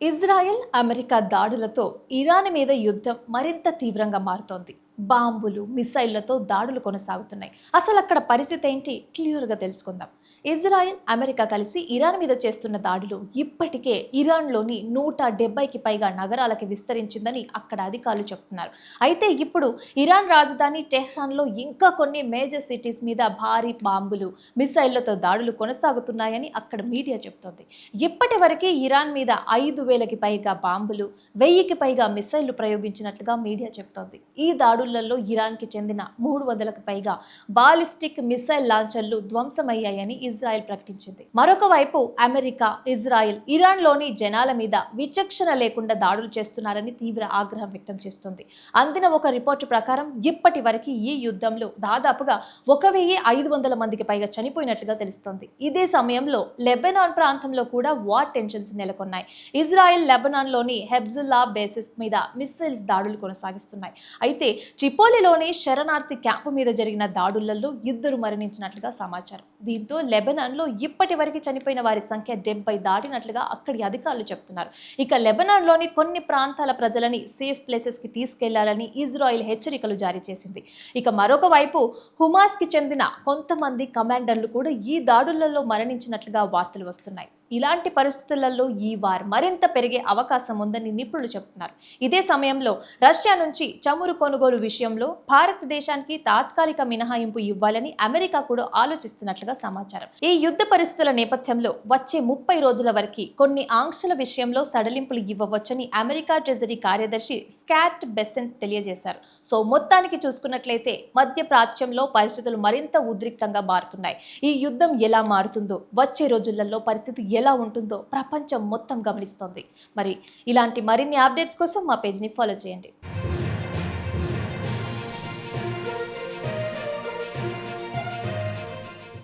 Israel, America దాడులతో Iran మీద యుద్ధం మరింత తీవ్రంగా మారుతోంది. బాంబులు, మిసైళ్లతో దాడులు కొనసాగుతున్నాయి. అసలు అక్కడ పరిస్థితి ఏంటి? క్లియర్‌గా తెలుసుకుందాం. ఇజ్రాయెల్, అమెరికా కలిసి ఇరాన్ మీద చేస్తున్న దాడులు ఇప్పటికే ఇరాన్‌లోని 170కి పైగా నగరాలకి విస్తరించిందని అక్కడ అధికారులు చెప్తున్నారు. అయితే ఇప్పుడు ఇరాన్ రాజధాని టెహ్రాన్‌లో ఇంకా కొన్ని మేజర్ సిటీస్ మీద భారీ బాంబులు, మిసైళ్లతో దాడులు కొనసాగుతున్నాయని అక్కడ మీడియా చెప్తోంది. ఇప్పటివరకే ఇరాన్ మీద 5,000కి పైగా బాంబులు, 1000కి పైగా మిసైళ్లు ప్రయోగించినట్లుగా మీడియా చెప్తోంది. ఈ దాడులలో ఇరాన్‌కి చెందిన 300కి పైగా బాలిస్టిక్ మిసైల్ లాంచర్లు ధ్వంసమయ్యాయని ఇజ్రాయెల్ ప్రకటించింది. మరొక వైపు అమెరికా, ఇజ్రాయెల్ ఇరాన్‌లోని జనాల మీద విచక్షణ లేకుండా దాడులు చేస్తున్నారని తీవ్ర ఆగ్రహం వ్యక్తం చేస్తుంది. అందిన ఒక రిపోర్టు ప్రకారం ఇప్పటి వరకు ఈ యుద్ధంలో దాదాపుగా 1,500 మందికి పైగా చనిపోయినట్లుగా తెలుస్తోంది. ఇదే సమయంలో లెబనాన్ ప్రాంతంలో కూడా వార్ టెన్షన్స్ నెలకొన్నాయి. ఇజ్రాయెల్ లెబనాన్లోని హెబ్జుల్లా బేసిస్ మీద మిస్సైల్స్ దాడులు కొనసాగిస్తున్నాయి. అయితే ట్రిపోలిలోని శరణార్థి క్యాంపు మీద జరిగిన దాడులలో 2 మరణించినట్లుగా సమాచారం. దీంతో లెబనాన్లో ఇప్పటి వరకు చనిపోయిన వారి సంఖ్య 70 దాటినట్లుగా అక్కడి అధికారులు చెప్తున్నారు. ఇక లెబనాన్లోని కొన్ని ప్రాంతాల ప్రజలని సేఫ్ ప్లేసెస్కి తీసుకెళ్లాలని ఇజ్రాయెల్ హెచ్చరికలు జారీ చేసింది. ఇక మరొక వైపు హుమాస్కి చెందిన కొంతమంది కమాండర్లు కూడా ఈ దాడులలో మరణించినట్లుగా వార్తలు వస్తున్నాయి. ఇలాంటి పరిస్థితులలో ఈ వార్ మరింత పెరిగే అవకాశం ఉందని నిపుణులు చెబుతున్నారు. ఇదే సమయంలో రష్యా నుంచి చమురు కొనుగోలు విషయంలో భారతదేశానికి తాత్కాలిక మినహాయింపు ఇవ్వాలని అమెరికా కూడా ఆలోచిస్తున్నట్లుగా సమాచారం. ఈ యుద్ధ పరిస్థితుల నేపథ్యంలో వచ్చే 30 రోజుల వరకు కొన్ని ఆంక్షల విషయంలో సడలింపులు ఇవ్వవచ్చని అమెరికా ట్రెజరీ కార్యదర్శి స్కాట్ బెసెంట్ తెలియజేశారు. సో మొత్తానికి చూసుకున్నట్లయితే మధ్య ప్రాచ్యంలో పరిస్థితులు మరింత ఉద్రిక్తంగా మారుతున్నాయి. ఈ యుద్ధం ఎలా మారుతుందో, వచ్చే రోజులలో పరిస్థితి ఎలా ఉంటుందో ప్రపంచం మొత్తం గమనిస్తోంది. మరి ఇలాంటి మరిన్ని అప్డేట్స్ కోసం మా పేజ్ని ఫాలో చేయండి.